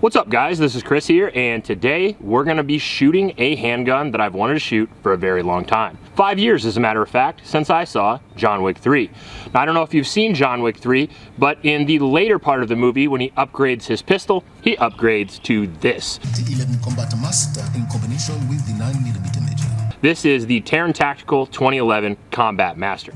What's up guys, this is Chris here, and today we're gonna be shooting a handgun that I've wanted to shoot for a very long time. 5 years as a matter of fact, since I saw John Wick 3. Now I don't know if you've seen John Wick 3, but in the later part of the movie when he upgrades his pistol, he upgrades to this. The 11 Combat Master in combination with the 9mm Major. This is the Taran Tactical 2011 Combat Master.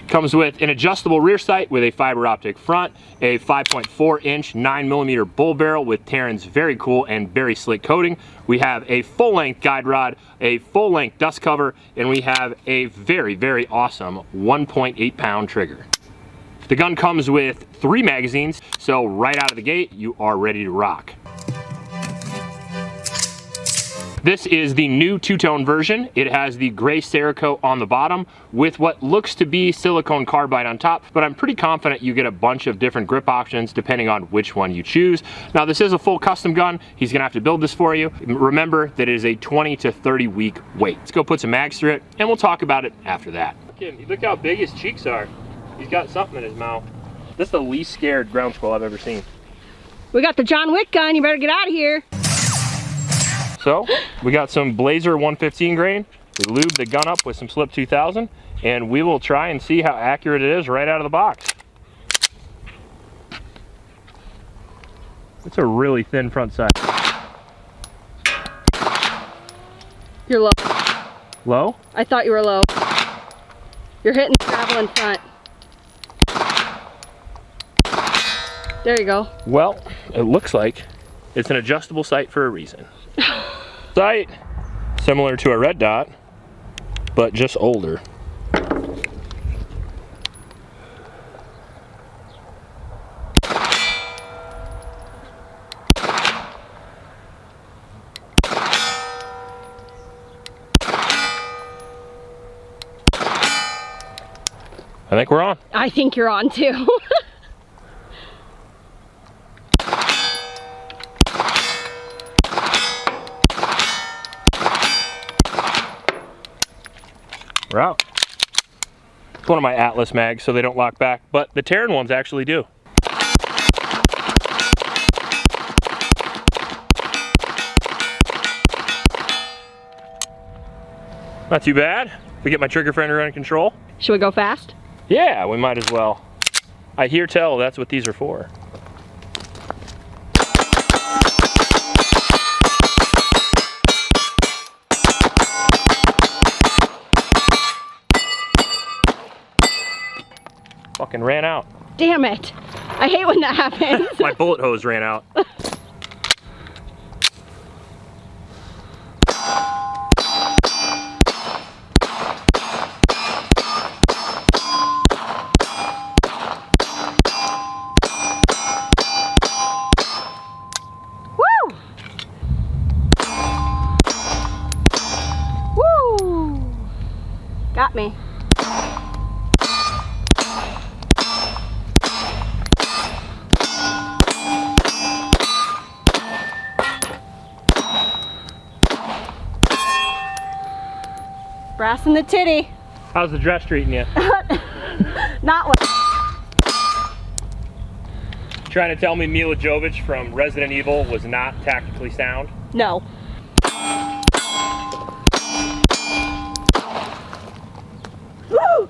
Comes with an adjustable rear sight with a fiber optic front, a 5.4 inch 9mm bull barrel with Taran's very cool and very slick coating. We have a full length guide rod, a full length dust cover, and we have a very, very awesome 1.8 pound trigger. The gun comes with 3 magazines, so right out of the gate, you are ready to rock. This is the new two-tone version. It has the gray Cerakote on the bottom with what looks to be silicone carbide on top, but I'm pretty confident you get a bunch of different grip options depending on which one you choose. Now this is a full custom gun. He's gonna have to build this for you. Remember that it is a 20 to 30 week wait. Let's go put some mags through it and we'll talk about it after that. Look how big his cheeks are. He's got something in his mouth. This is the least scared ground squirrel I've ever seen. We got the John Wick gun, you better get out of here. So, we got some Blazer 115 grain. We lubed the gun up with some Slip 2000, and we will try and see how accurate it is right out of the box. It's a really thin front sight. You're low. Low? I thought you were low. You're hitting the gravel in front. There you go. Well, it looks like it's an adjustable sight for a reason. Sight similar to a red dot, but just older. I think we're on. I think you're on too. We're out. It's one of my Atlas mags, so they don't lock back, but the Taran ones actually do. Not too bad. We get my trigger finger under control. Should we go fast? Yeah, we might as well. I hear tell that's what these are for. Fucking ran out. Damn it. I hate when that happens. My bullet hose ran out. Woo! Woo! Got me. Brass in the titty. How's the dress treating you? Not well. Trying to tell me Mila Jovovich from Resident Evil was not tactically sound? No. Woo!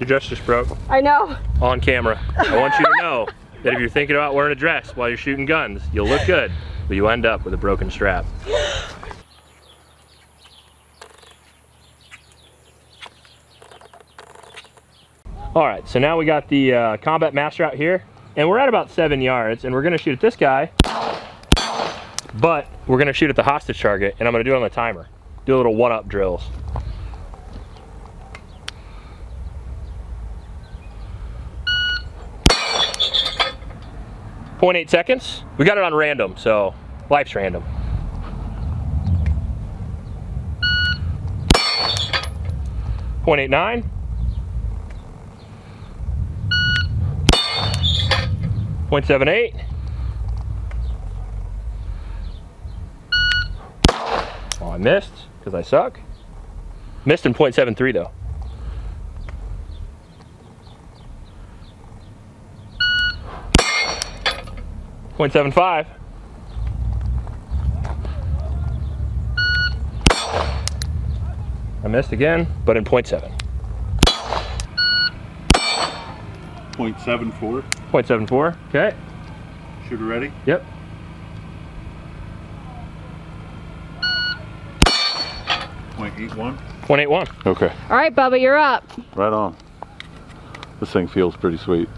Your dress just broke. I know. On camera. I want you to know that if you're thinking about wearing a dress while you're shooting guns, you'll look good, but you end up with a broken strap. All right, so now we got the Combat Master out here, and we're at about 7 yards, and we're gonna shoot at this guy, but we're gonna shoot at the hostage target, and I'm gonna do it on the timer. Do a little one-up drills. .8 seconds. We got it on random, so life's random. .89. 0.78. Oh, I missed because I suck. Missed in 0.73 though. .75. I missed again, but in .7. 0.74. 0.74, okay. Shooter ready? Yep. 0.81. 0.81. Okay, All right, Bubba, you're up. right on. This thing feels pretty sweet.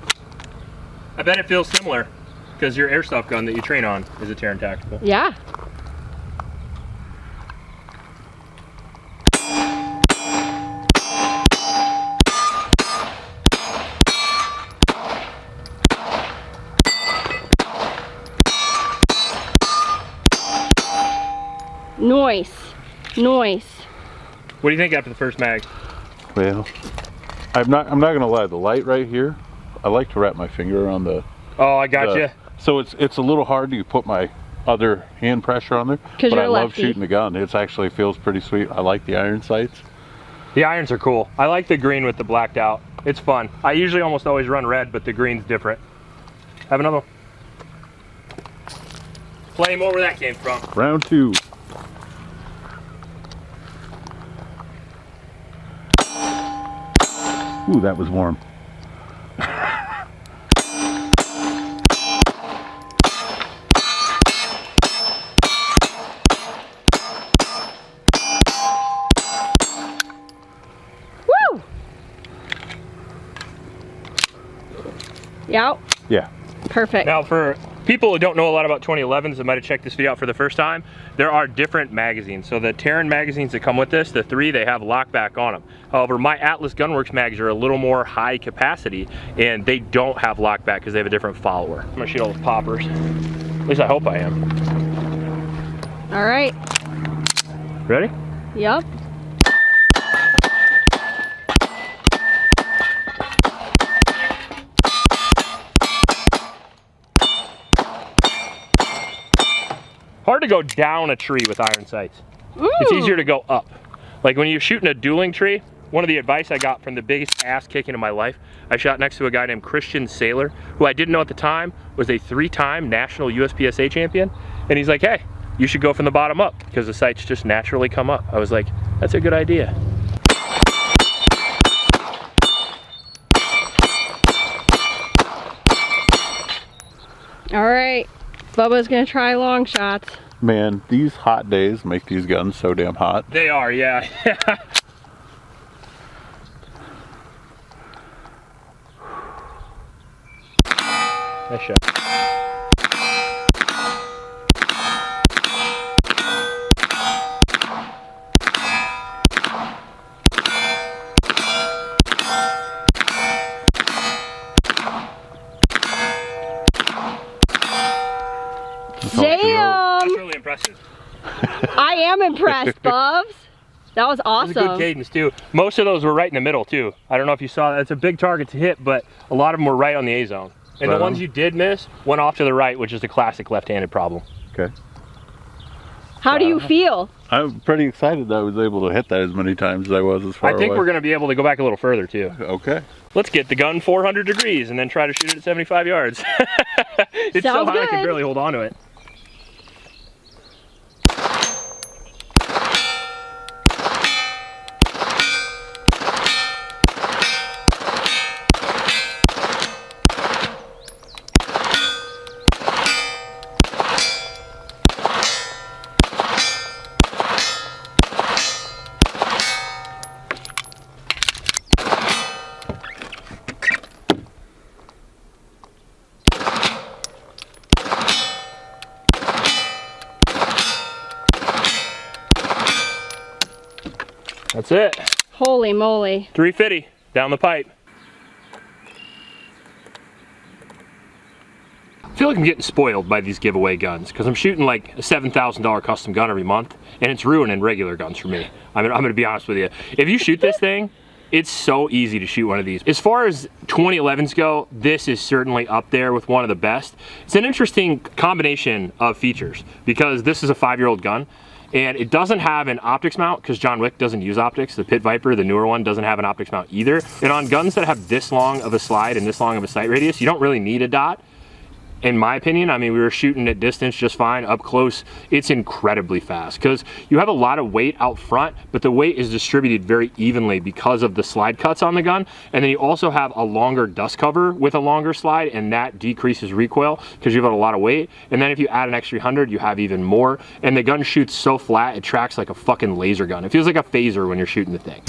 I bet it feels similar because your airsoft gun that you train on is a Taran Tactical. Yeah. Noise. Noise. What do you think after the first mag? Well, I'm not gonna lie, the light right here, I like to wrap my finger around the, Oh, I got you. so it's a little hard to put my other hand pressure on there, 'Cause but you're I a love lefty. shooting the gun. It actually feels pretty sweet. I like the iron sights. The irons are cool. I like the green with the blacked out. It's fun. I usually almost always run red, but the green's different. Have another one. Play more where that came from. Round 2. Ooh, that was warm. Woo! Yep. Yeah. Perfect. Now for people who don't know a lot about 2011s that might have checked this video out for the first time, there are different magazines. So the Taran magazines that come with this, the 3, they have lockback on them. However, my Atlas Gunworks mags are a little more high capacity and they don't have lockback because they have a different follower. I'm gonna shoot all the poppers. At least I hope I am. All right. Ready? Yep. Hard to go down a tree with iron sights. It's easier to go up. Like when you're shooting a dueling tree, one of the advice I got from the biggest ass kicking of my life, I shot next to a guy named Christian Saylor, who I didn't know at the time was a 3-time national USPSA champion. And he's like, hey, you should go from the bottom up because the sights just naturally come up. I was like, that's a good idea. All right. Bubba's gonna try long shots. Man, these hot days make these guns so damn hot. They are, yeah. Nice shot. Damn! That's really impressive. I am impressed, Bubs. That was It was a good awesome. cadence too. Most of those were right in the middle too. I don't know if you saw that. It's a big target to hit, but a lot of them were right on the A zone. And Right the ones on. you did miss went off to the right, which is the classic left-handed problem. Okay. How do you feel? I'm pretty excited that I was able to hit that as many times as I was as far I think away. we're gonna be able to go back a little further too. Okay. Let's get the gun 400 degrees and then try to shoot it at 75 yards. It's so Sounds high I can good. barely hold on to it. That's it. Holy moly. 350 down the pipe. I feel like I'm getting spoiled by these giveaway guns because I'm shooting like a $7,000 custom gun every month and it's ruining regular guns for me. I'm gonna be honest with you. If you shoot this thing, it's so easy to shoot one of these. As far as 2011s go, this is certainly up there with one of the best. It's an interesting combination of features because this is a 5-year-old gun and it doesn't have an optics mount because John Wick doesn't use optics. The Pit Viper, the newer one, doesn't have an optics mount either. And on guns that have this long of a slide and this long of a sight radius, you don't really need a dot. in my opinion, I mean, we were shooting at distance just fine. Up close, it's incredibly fast because you have a lot of weight out front, but the weight is distributed very evenly because of the slide cuts on the gun. And then you also have a longer dust cover with a longer slide, and that decreases recoil because you've got a lot of weight. And then if you add an extra 100, you have even more. And the gun shoots so flat, it tracks like a fucking laser gun. It feels like a phaser when you're shooting the thing.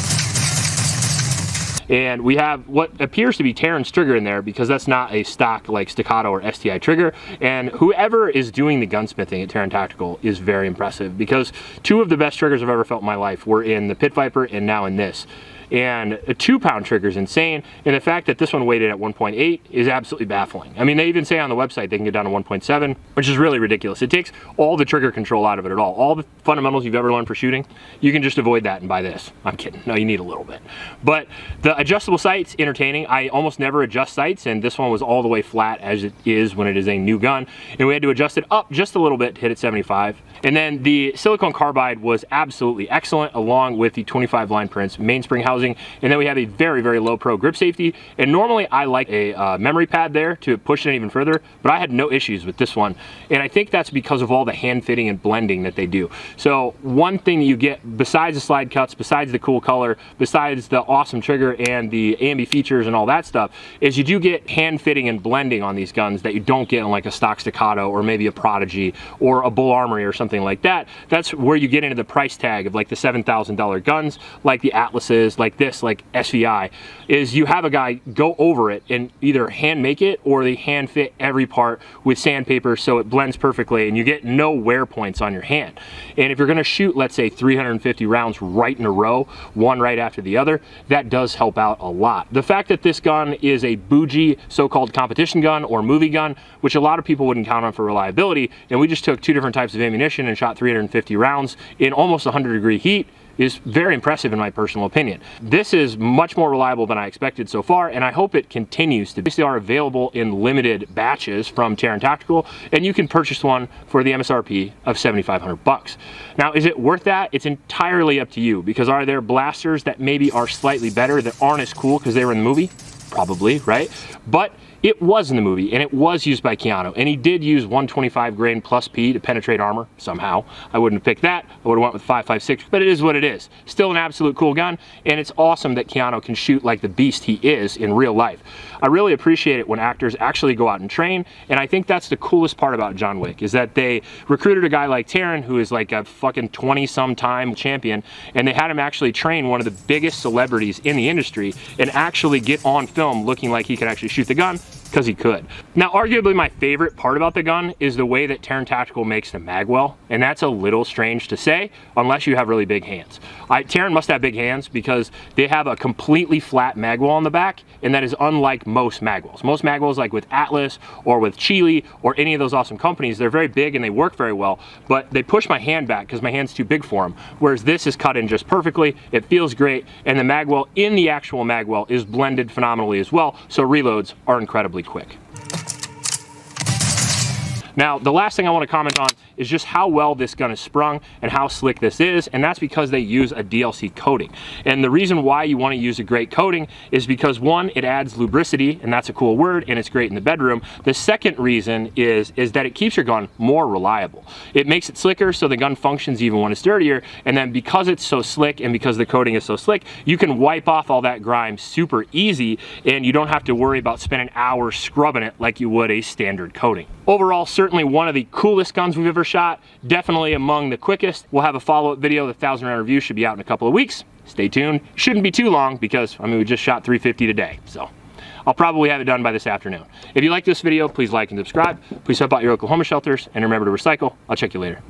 And we have what appears to be Taran's trigger in there because that's not a stock like staccato or STI trigger. And whoever is doing the gunsmithing at Taran Tactical is very impressive because two of the best triggers I've ever felt in my life were in the Pit Viper and now in this. And a 2-pound trigger is insane, and the fact that this one weighted at 1.8 is absolutely baffling. I mean, they even say on the website they can get down to 1.7, which is really ridiculous. It takes all the trigger control out of it at all. All the fundamentals you've ever learned for shooting, you can just avoid that and buy this. I'm kidding. No, you need a little bit. But the adjustable sight's entertaining. I almost never adjust sights, and this one was all the way flat as it is when it is a new gun. And we had to adjust it up just a little bit to hit at 75. And then the silicone carbide was absolutely excellent, along with the 25 line prints mainspring housing. And then we have a very, very low pro grip safety. And normally I like a memory pad there to push it even further, but I had no issues with this one. And I think that's because of all the hand fitting and blending that they do. So one thing that you get besides the slide cuts, besides the cool color, besides the awesome trigger and the AMB features and all that stuff, is you do get hand fitting and blending on these guns that you don't get in like a stock staccato or maybe a Prodigy or a Bull Armory or something like that. That's where you get into the price tag of like the $7,000 guns, like the Atlases, like this, like SVI, is you have a guy go over it and either hand make it or they hand fit every part with sandpaper so it blends perfectly and you get no wear points on your hand. And if you're going to shoot, let's say 350 rounds right in a row, one right after the other, that does help out a lot. The fact that this gun is a bougie so-called competition gun or movie gun, which a lot of people wouldn't count on for reliability, and we just took two different types of ammunition and shot 350 rounds in almost 100-degree heat, is very impressive in my personal opinion. This is much more reliable than I expected so far, and I hope it continues to be. They are available in limited batches from Taran Tactical, and you can purchase one for the MSRP of $7,500. Now, is it worth that? It's entirely up to you, because are there blasters that maybe are slightly better that aren't as cool because they were in the movie? Probably, right? But it was in the movie, and it was used by Keanu, and he did use 125 grain plus P to penetrate armor somehow. I wouldn't have picked that. I would have went with 5.56, but it is what it is. Still an absolute cool gun, and it's awesome that Keanu can shoot like the beast he is in real life. I really appreciate it when actors actually go out and train, and I think that's the coolest part about John Wick, is that they recruited a guy like Taran, who is like a fucking 20-some-time champion, and they had him actually train one of the biggest celebrities in the industry and actually get on film looking like he could actually shoot the gun, because he could. Now, arguably my favorite part about the gun is the way that Taran Tactical makes the magwell, and that's a little strange to say unless you have really big hands. Taran must have big hands because they have a completely flat magwell on the back, and that is unlike most magwells. Most magwells, like with Atlas or with Chile or any of those awesome companies, they're very big and they work very well, but they push my hand back because my hand's too big for them, whereas this is cut in just perfectly. It feels great, and the magwell in the actual magwell is blended phenomenally as well, so reloads are incredibly quick. Now, the last thing I want to comment on is just how well this gun is sprung and how slick this is, and that's because they use a DLC coating. And the reason why you want to use a great coating is because, one, it adds lubricity, and that's a cool word, and it's great in the bedroom. The second reason is that it keeps your gun more reliable. It makes it slicker so the gun functions even when it's dirtier, and then because it's so slick and because the coating is so slick, you can wipe off all that grime super easy, and you don't have to worry about spending hours scrubbing it like you would a standard coating. Overall, certainly one of the coolest guns we've ever shot, definitely among the quickest. We'll have a follow-up video. The 1,000-round review should be out in a couple of weeks. Stay tuned. Shouldn't be too long because, I mean, we just shot 350 today, so I'll probably have it done by this afternoon. If you like this video, please like and subscribe. Please help out your Oklahoma shelters, and remember to recycle. I'll check you later.